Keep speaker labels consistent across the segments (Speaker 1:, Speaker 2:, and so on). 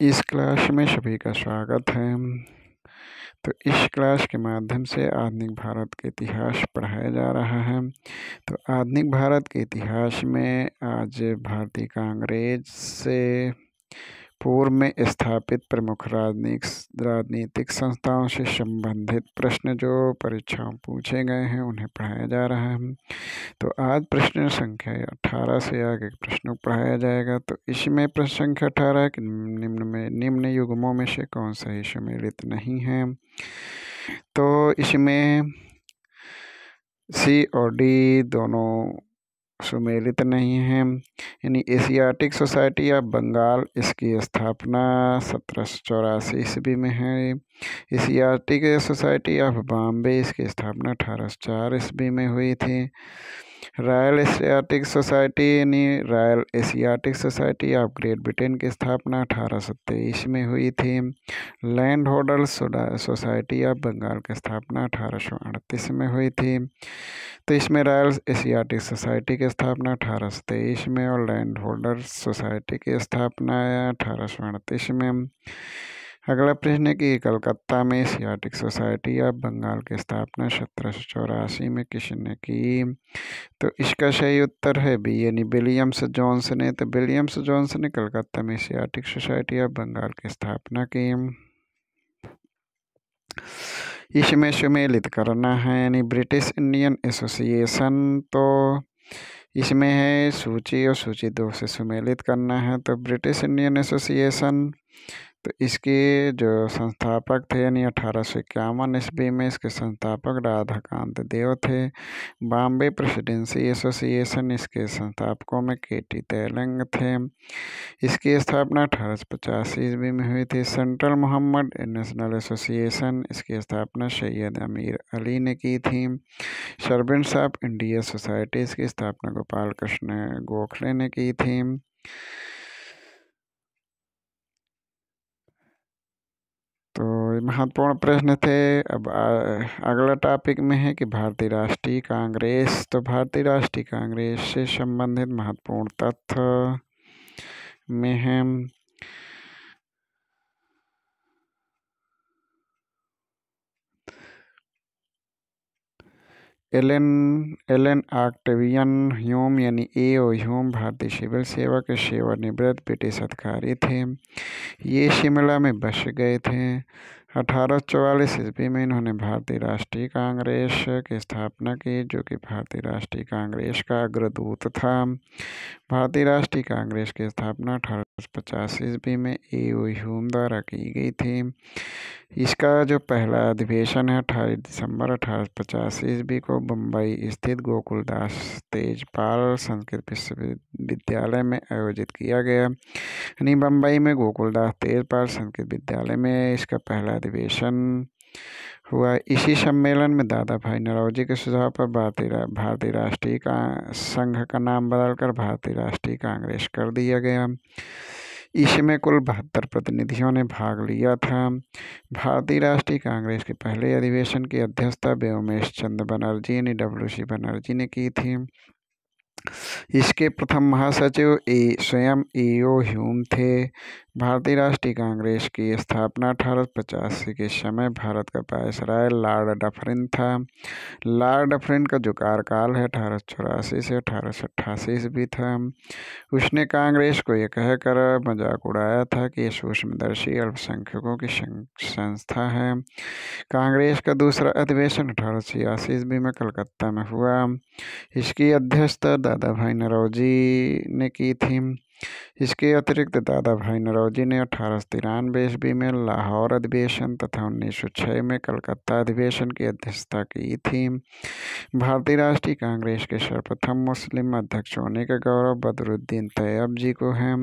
Speaker 1: इस क्लास में सभी का स्वागत है। तो इस क्लास के माध्यम से आधुनिक भारत के इतिहास पढ़ाया जा रहा है। तो आधुनिक भारत के इतिहास में आज भारतीय कांग्रेस से पूर्व में स्थापित प्रमुख राजनीतिक संस्थाओं से संबंधित प्रश्न जो परीक्षाओं पूछे गए हैं उन्हें पढ़ाया जा रहा है। तो आज प्रश्न संख्या 18 से आगे प्रश्नों को पढ़ाया जाएगा। तो इसमें प्रश्न संख्या 18 कि निम्न युग्मों में से कौन सा ही सम्मिलित नहीं है। तो इसमें सी और डी दोनों सुमेलित नहीं है। यानी एशियाटिक सोसाइटी ऑफ बंगाल, इसकी स्थापना 1784 ईस्वी में है। एशियाटिक सोसाइटी ऑफ बॉम्बे, इसकी स्थापना 1804 ईस्वी में हुई थी। रॉयल एशियाटिक सोसाइटी यानी Royal Asiatic Society of Great Britain की स्थापना 1823 में हुई थी। Land Holder Society of Bengal की स्थापना 1838 में हुई थी। तो इसमें रॉयल एशियाटिक सोसाइटी की स्थापना 1823 में और लैंड होल्डर सोसाइटी की स्थापना 1838 में। अगला प्रश्न है कि कलकत्ता में एशियाटिक सोसाइटी ऑफ बंगाल की स्थापना 1784 में किसने की। तो इसका सही उत्तर है बी यानी विलियम्स जोन्स ने। तो विलियम्स जोन्स ने कलकत्ता में एशियाटिक सोसाइटी ऑफ बंगाल की स्थापना की। इसमें सुमेलित करना है यानी ब्रिटिश इंडियन एसोसिएशन। तो इसमें है सूची और सूची 2 से सुमेलित करना है। तो ब्रिटिश इंडियन एसोसिएशन, तो इसके जो संस्थापक थे यानी 1851 ईस्वी में इसके संस्थापक राधाकांत देव थे। बॉम्बे प्रेसिडेंसी एसोसिएशन, इसके संस्थापकों में के.टी. तेलंग थे। इसकी स्थापना 1850 ईस्वी में हुई थी। सेंट्रल मोहम्मद नेशनल एसोसिएशन, इसकी स्थापना सैयद अमीर अली ने की थी। सर्वेंट्स ऑफ इंडिया सोसाइटी, इसकी स्थापना गोपाल कृष्ण गोखले ने की थी। तो महत्वपूर्ण प्रश्न थे। अब अगला टॉपिक में है कि भारतीय राष्ट्रीय कांग्रेस। तो भारतीय राष्ट्रीय कांग्रेस से संबंधित महत्वपूर्ण तथ्य में है एलन ऑक्टेवियन ह्यूम यानी ए.ओ. ह्यूम भारतीय सिविल सेवा के सेवानिवृत्त ब्रिटिश अधिकारी थे। ये शिमला में बस गए थे। 1844 ईस्वी में इन्होंने भारतीय राष्ट्रीय कांग्रेस की स्थापना की, जो कि भारतीय राष्ट्रीय कांग्रेस का अग्रदूत था। भारतीय राष्ट्रीय कांग्रेस की स्थापना 1850 ईस्वी में ए.ओ. ह्यूम द्वारा की गई थी। इसका जो पहला अधिवेशन है 28 दिसंबर 1850 ईस्वी को बम्बई स्थित गोकुलदास तेजपाल संस्कृत विश्वविद्यालय में आयोजित किया गया। यानी बम्बई में गोकुलदास तेजपाल संस्कृत विद्यालय में इसका पहला अधिवेशन हुआ। इसी सम्मेलन में दादा भाई नौरोजी के सुझाव पर भारतीय राष्ट्रीय संघ का नाम बदलकर भारतीय राष्ट्रीय कांग्रेस कर दिया गया। इसमें कुल 72 प्रतिनिधियों ने भाग लिया था। भारतीय राष्ट्रीय कांग्रेस के पहले अधिवेशन की अध्यक्षता व्योमेश चंद्र बनर्जी यानी डब्ल्यू.सी. बनर्जी ने की थी। इसके प्रथम महासचिव स्वयं ए.ओ. ह्यूम थे। भारतीय राष्ट्रीय कांग्रेस की स्थापना 1885 के समय भारत का वायसराय लॉर्ड डफरिन था। लॉर्ड डफरिन का जो कार्यकाल है 1884 से 1888 ईस्वी था। उसने कांग्रेस को यह कहकर मजाक उड़ाया था कि यह सूक्ष्मदर्शी अल्पसंख्यकों की संस्था है। कांग्रेस का दूसरा अधिवेशन 1886 ईस्वी में कलकत्ता में हुआ। इसकी अध्यक्षता दादा भाई नौरोजी ने की थी। इसके अतिरिक्त दादा भाई नौरोजी ने 1893 ईस्वी में लाहौर अधिवेशन तथा 1906 में कलकत्ता अधिवेशन की अध्यक्षता की थी। भारतीय राष्ट्रीय कांग्रेस के सर्वप्रथम मुस्लिम अध्यक्ष होने का गौरव बदरुद्दीन तैयब जी को है।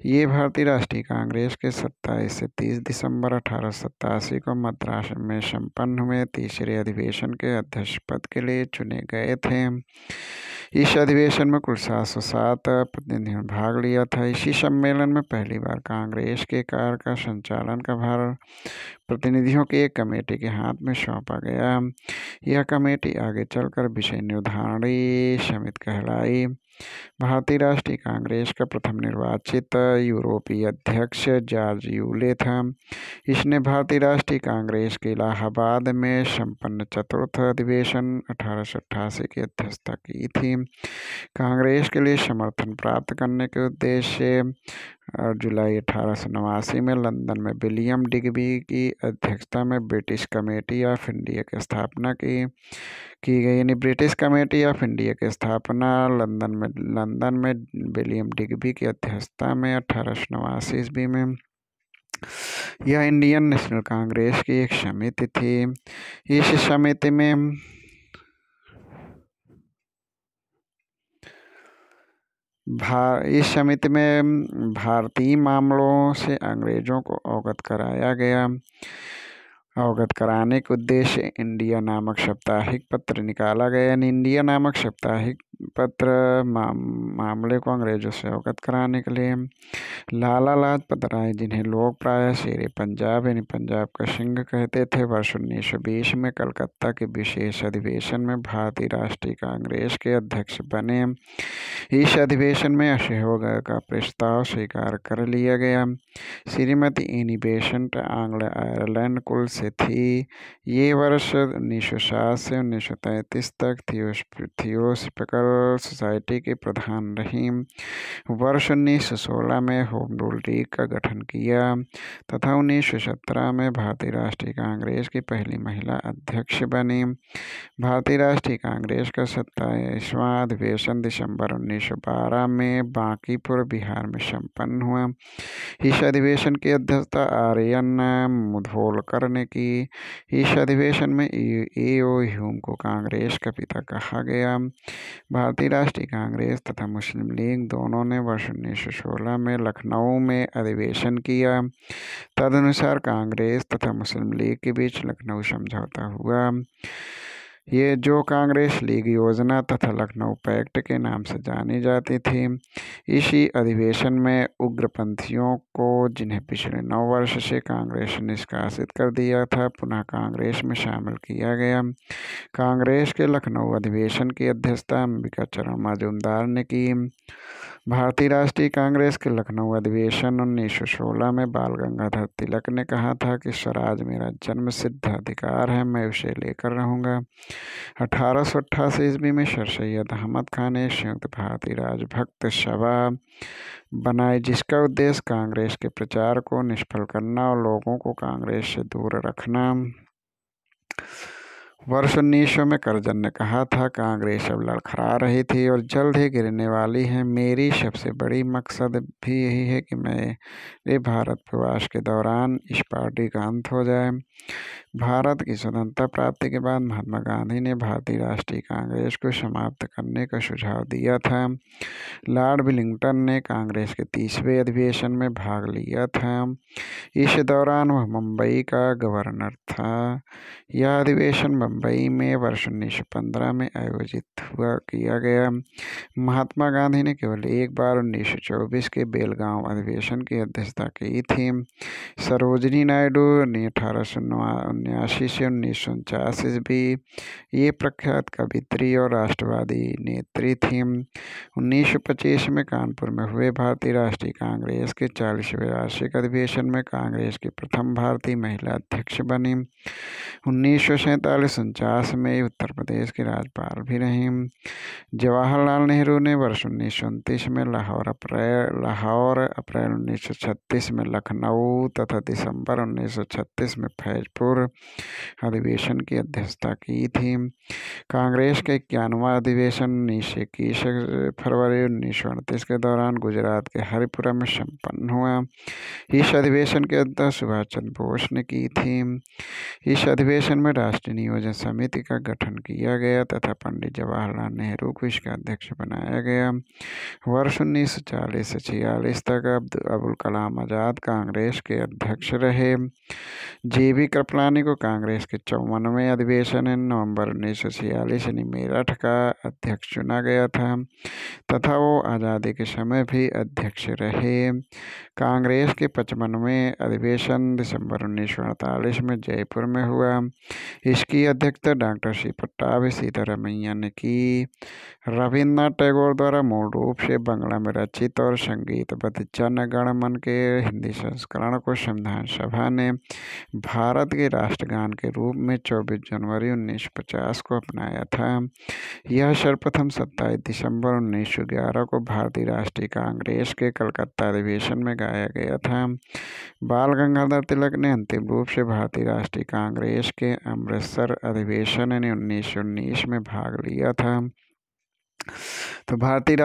Speaker 1: ये भारतीय राष्ट्रीय कांग्रेस के 27 से 30 दिसंबर 1887 को मद्रास में संपन्न हुए तीसरे अधिवेशन के अध्यक्ष पद के लिए चुने गए थे। इस अधिवेशन में कुल 707 प्रतिनिधियों ने भाग लिया था। इसी सम्मेलन में पहली बार कांग्रेस के कार्य का संचालन का भार प्रतिनिधियों की एक कमेटी के हाथ में सौंपा गया। यह कमेटी आगे चलकर विषय निर्धारणी समिति कहलाई। भारतीय राष्ट्रीय कांग्रेस का प्रथम निर्वाचित यूरोपीय अध्यक्ष जॉर्ज यूले था। इसने भारतीय राष्ट्रीय कांग्रेस के इलाहाबाद में संपन्न चतुर्थ अधिवेशन 1888 की अध्यक्षता की थी। कांग्रेस के लिए समर्थन प्राप्त करने के उद्देश्य से जुलाई 1889 में लंदन में विलियम डिग्बी की अध्यक्षता में ब्रिटिश कमेटी ऑफ इंडिया की स्थापना की गई। यानी ब्रिटिश कमेटी ऑफ इंडिया की स्थापना लंदन में विलियम डिग्बी की अध्यक्षता में 1889 ईस्वी में। यह इंडियन नेशनल कांग्रेस की एक समिति थी। इस समिति में भारतीय मामलों से अंग्रेजों को अवगत कराया गया। अवगत कराने के उद्देश्य इंडिया नामक साप्ताहिक पत्र निकाला गया। इंडिया नामक साप्ताहिक पत्र मामले को अंग्रेजों से अवगत कराने के लिए लाला लाजपत राय, जिन्हें लोग प्रायः शेरे पंजाब यानी पंजाब का सिंह कहते थे, वर्ष 1920 में कलकत्ता के विशेष अधिवेशन में भारतीय राष्ट्रीय कांग्रेस के अध्यक्ष बने। इस अधिवेशन में असहयोग का प्रस्ताव स्वीकार कर लिया गया। श्रीमती एनी बेसेंट आंग्ल आयरलैंड कुल से थी। ये वर्ष 1907 से 1933 तक थियोसॉफिकल सोसाइटी की प्रधान रहीं। वर्ष 1916 में होम रूल लीग का गठन किया तथा 1917 में भारतीय राष्ट्रीय कांग्रेस की पहली महिला अध्यक्ष बनी। भारतीय राष्ट्रीय कांग्रेस का 27वां अधिवेशन दिसंबर 1912 में बांकीपुर, बिहार में संपन्न हुआ। इस अधिवेशन की अध्यक्षता आर्यन मुधोलकर ने की। इस अधिवेशन में ए.ओ. ह्यूम को कांग्रेस का पिता कहा गया। भारतीय राष्ट्रीय कांग्रेस तथा मुस्लिम लीग दोनों ने वर्ष 1916 में लखनऊ में अधिवेशन किया। तदनुसार कांग्रेस तथा मुस्लिम लीग के बीच लखनऊ समझौता हुआ। ये जो कांग्रेस लीग योजना तथा लखनऊ पैक्ट के नाम से जानी जाती थी। इसी अधिवेशन में उग्रपंथियों को, जिन्हें पिछले 9 वर्ष से कांग्रेस ने निष्कासित कर दिया था, पुनः कांग्रेस में शामिल किया गया। कांग्रेस के लखनऊ अधिवेशन की अध्यक्षता अंबिका चरण मजूमदार ने की। भारतीय राष्ट्रीय कांग्रेस के लखनऊ अधिवेशन 1916 में बाल गंगाधर तिलक ने कहा था कि स्वराज मेरा जन्मसिद्ध अधिकार है, मैं उसे लेकर रहूँगा। 1888 ईस्वी में सर सैयद अहमद खान ने संयुक्त भारतीय राजभक्त सभा बनाई, जिसका उद्देश्य कांग्रेस के प्रचार को निष्फल करना और लोगों को कांग्रेस से दूर रखना। वर्ष 1900 में करजन ने कहा था, कांग्रेस अब लड़खड़ा रही थी और जल्द ही गिरने वाली है। मेरी सबसे बड़ी मकसद भी यही है कि मेरे भारत प्रवास के दौरान इस पार्टी का अंत हो जाए। भारत की स्वतंत्रता प्राप्ति के बाद महात्मा गांधी ने भारतीय राष्ट्रीय कांग्रेस को समाप्त करने का सुझाव दिया था। लॉर्ड विलिंगटन ने कांग्रेस के 30वें अधिवेशन में भाग लिया था। इस दौरान वह मुंबई का गवर्नर था। यह अधिवेशन मुंबई में वर्ष 1915 में आयोजित किया गया। महात्मा गांधी ने केवल एक बार 1924 के बेलगांव अधिवेशन की अध्यक्षता की थी। सरोजिनी नायडू ने 1879 से 1949 ईस्वी ये प्रख्यात कवित्री और राष्ट्रवादी नेत्री थीं। 1925 में कानपुर में हुए भारतीय राष्ट्रीय कांग्रेस के 40वें वार्षिक अधिवेशन में कांग्रेस की प्रथम भारतीय महिला अध्यक्ष बनी। 1947-49 में उत्तर प्रदेश की राज्यपाल भी रहीं। जवाहरलाल नेहरू ने वर्ष 1929 में लाहौर, अप्रैल 1936 में लखनऊ तथा दिसंबर 1936 में फैजपुर अधिवेशन की अध्यक्षता की थी। कांग्रेस का 91वां अधिवेशन 1921 फरवरी 1938 के दौरान गुजरात के हरिपुरा में संपन्न हुआ। इस अधिवेशन की अध्यक्षता सुभाष चंद्र बोस ने की थी। इस अधिवेशन में राष्ट्रीय नियोजन नियोजन समिति का गठन किया गया तथा पंडित जवाहरलाल नेहरू को इसका अध्यक्ष बनाया गया। वर्ष 1940 से 46 तक अबुल कलाम आज़ाद कांग्रेस के अध्यक्ष रहे। JB कृपलानी को कांग्रेस के 54वें अधिवेशन में नवंबर 1946 यानी मेरठ का अध्यक्ष चुना गया था तथा वो आज़ादी के समय भी अध्यक्ष रहे। कांग्रेस के 55वें अधिवेशन दिसंबर 1948 में जयपुर में हुआ। इसकी अध्यक्षता डॉक्टर सी पट्टाभी सीतारामैया ने की। रविन्द्रनाथ टैगोर द्वारा मूल रूप से बांग्ला में रचित और संगीतबद्ध जन गण मन के हिंदी संस्करण को संविधान सभा ने भारत के राष्ट्रगान के रूप में 24 जनवरी 1950 को अपनाया था। यह सर्वप्रथम 27 दिसंबर 1911 को भारतीय राष्ट्रीय कांग्रेस के कलकत्ता अधिवेशन में गाया गया था। बाल गंगाधर तिलक ने अंतिम रूप से भारतीय राष्ट्रीय कांग्रेस के अमृतसर अधिवेशन यानी 1919 में भाग लिया था। तो भारतीय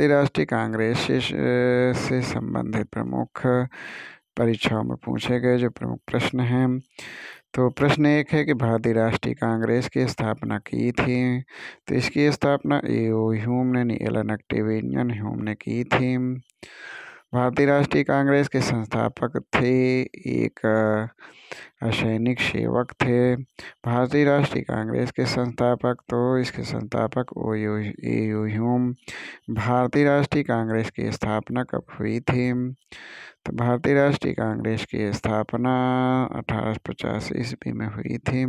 Speaker 1: राष्ट्रीय कांग्रेस से संबंधित प्रमुख परीक्षाओं में पूछे गए जो प्रमुख प्रश्न हैं। तो प्रश्न 1 है कि भारतीय राष्ट्रीय कांग्रेस की स्थापना की थी। तो इसकी स्थापना A.O. ह्यूम ने एलन ऑक्टेवियन ह्यूम ने की थी। भारतीय राष्ट्रीय कांग्रेस के संस्थापक थे एक असैनिक सेवक थे। भारतीय राष्ट्रीय कांग्रेस के संस्थापक इसके संस्थापक A.O. ह्यूम। भारतीय राष्ट्रीय कांग्रेस की स्थापना कब हुई थी? तो भारतीय राष्ट्रीय कांग्रेस की स्थापना 1885 ईस्वी में हुई थी।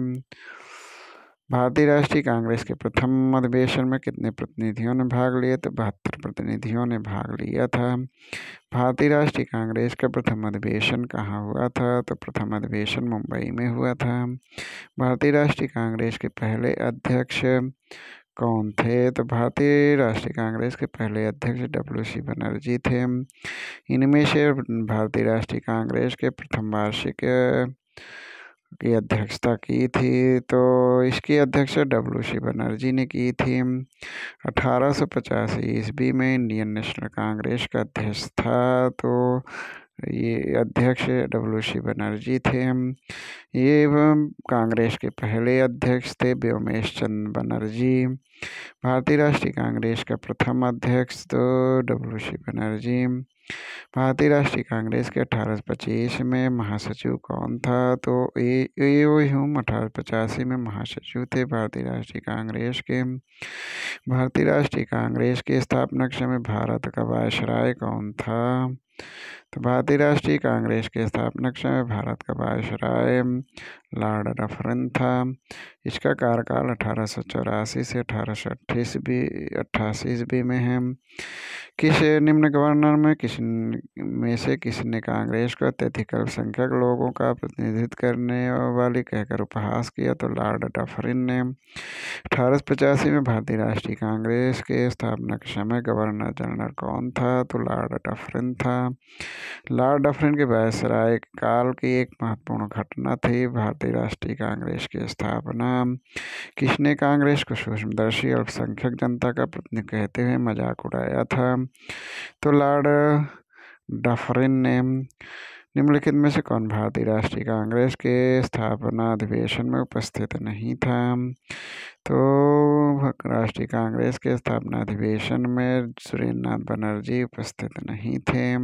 Speaker 1: भारतीय राष्ट्रीय कांग्रेस के प्रथम अधिवेशन में कितने प्रतिनिधियों ने भाग लिए? तो 72 प्रतिनिधियों ने भाग लिया था। भारतीय राष्ट्रीय कांग्रेस का प्रथम अधिवेशन कहाँ हुआ था? तो प्रथम अधिवेशन मुंबई में हुआ था। भारतीय राष्ट्रीय कांग्रेस के पहले अध्यक्ष कौन थे? तो भारतीय राष्ट्रीय कांग्रेस के पहले अध्यक्ष W.C. बनर्जी थे। इनमें से भारतीय राष्ट्रीय कांग्रेस के प्रथम वार्षिक की अध्यक्षता की थी तो इसकी अध्यक्षता W.C. बनर्जी ने की थी। 1885 ईस्वी में इंडियन नेशनल कांग्रेस का अध्यक्ष था तो ये अध्यक्ष W.C. बनर्जी थे। ये कांग्रेस के पहले अध्यक्ष थे व्योमेश चंद्र बनर्जी। भारतीय राष्ट्रीय कांग्रेस का प्रथम अध्यक्ष तो W.C. बनर्जी। भारतीय राष्ट्रीय कांग्रेस के 1825 में महासचिव कौन था? तो A.O. ह्यूम 1885 में महासचिव थे भारतीय राष्ट्रीय कांग्रेस के। भारतीय राष्ट्रीय कांग्रेस के स्थापना के समय भारत का वायसराय कौन था? तो भारतीय राष्ट्रीय कांग्रेस के स्थापना के समय भारत का वायसराय लॉर्ड डफरिन था। इसका कार्यकाल 1884 से 1888 ईस्वी में है। किस निम्न गवर्नर में किसने कांग्रेस को अत्यधिक अल्पसंख्यक लोगों का प्रतिनिधित्व करने वाली कहकर उपहास किया? तो लॉर्ड डफरिन ने। 1885 में भारतीय राष्ट्रीय कांग्रेस के स्थापना के समय गवर्नर जनरल कौन था? तो लॉर्ड डफरिन था। लॉर्ड डफरिन के वायसराय काल की एक महत्वपूर्ण घटना थी भारतीय राष्ट्रीय कांग्रेस की स्थापना। किसने कांग्रेस को सूक्ष्मदर्शी अल्पसंख्यक जनता का प्रतिनिधि कहते हुए मजाक उड़ाया था? तो लॉर्ड डफरिन ने। निम्नलिखित में से कौन भारतीय राष्ट्रीय कांग्रेस के स्थापना अधिवेशन में उपस्थित नहीं था? तो राष्ट्रीय कांग्रेस के स्थापना अधिवेशन में सुरेंद्रनाथ बनर्जी उपस्थित नहीं थे।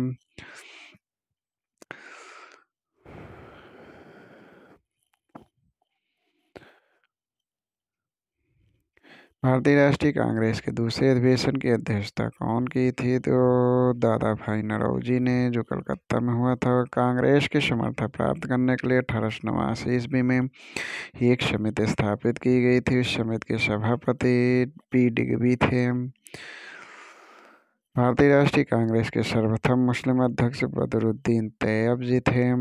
Speaker 1: भारतीय राष्ट्रीय कांग्रेस के दूसरे अधिवेशन की अध्यक्षता कौन की थी? तो दादा भाई नौरोजी ने, जो कलकत्ता में हुआ था। कांग्रेस के समर्थन प्राप्त करने के लिए 1889 ईस्वी में एक समिति स्थापित की गई थी। उस समिति के सभापति P. डिग्बी थे। भारतीय राष्ट्रीय कांग्रेस के सर्वप्रथम मुस्लिम अध्यक्ष बदरुद्दीन तैयब थे।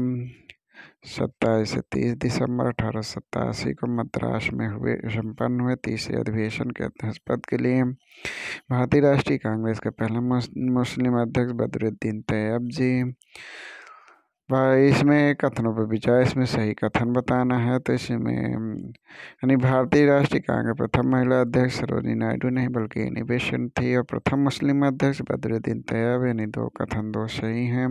Speaker 1: 27 से 30 दिसंबर 1887 को मद्रास में संपन्न हुए तीसरे अधिवेशन के अध्यक्ष पद के लिए भारतीय राष्ट्रीय कांग्रेस के पहले मुस्लिम अध्यक्ष बदरुद्दीन तैयब जी। भाई इसमें कथनों पर विचार, इसमें सही कथन बताना है। तो इसमें यानी भारतीय राष्ट्रीय कांग्रेस प्रथम महिला अध्यक्ष सरोजिनी नायडू नहीं बल्कि एनी बेसेंट थी, और प्रथम मुस्लिम अध्यक्ष बद्रुद्दीन तैयब, यानी दो कथन दो सही हैं।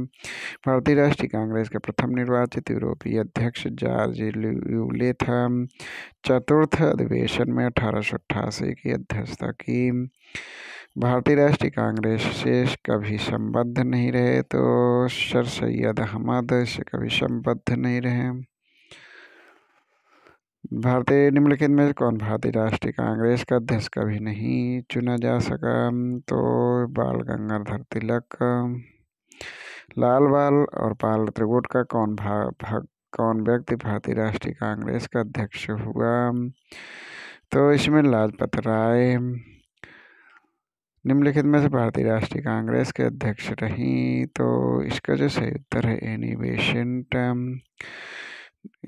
Speaker 1: भारतीय राष्ट्रीय कांग्रेस के प्रथम निर्वाचित यूरोपीय अध्यक्ष जॉर्ज ल्यूले था। चतुर्थ अधिवेशन में 1888 की अध्यक्षता की। भारतीय राष्ट्रीय कांग्रेस से कभी संबद्ध नहीं रहे, तो सर सैयद अहमद से कभी संबद्ध नहीं रहे। भारतीय निम्नलिखित में से कौन भारतीय राष्ट्रीय कांग्रेस का अध्यक्ष कभी नहीं चुना जा सका? तो बाल गंगाधर तिलक। लाल बाल और पाल त्रिपुट का कौन व्यक्ति भारतीय राष्ट्रीय कांग्रेस का अध्यक्ष हुआ? तो इसमें लाजपत राय। निम्नलिखित में से भारतीय राष्ट्रीय कांग्रेस के अध्यक्ष रही, तो इसका जो सही उत्तर है एनी बेसेंट।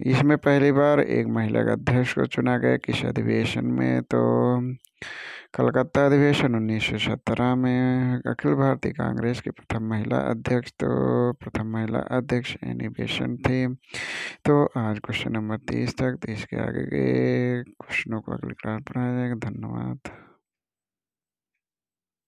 Speaker 1: इसमें पहली बार एक महिला अध्यक्ष को चुना गया किस अधिवेशन में? तो कलकत्ता अधिवेशन 1917 में। अखिल भारतीय कांग्रेस की प्रथम महिला अध्यक्ष, तो प्रथम महिला अध्यक्ष एनी बेसेंट थी। तो आज क्वेश्चन नंबर 30 तक, तो इसके आगे के क्वेश्चनों को अगली क्लास पढ़ाया जाएगा। धन्यवाद।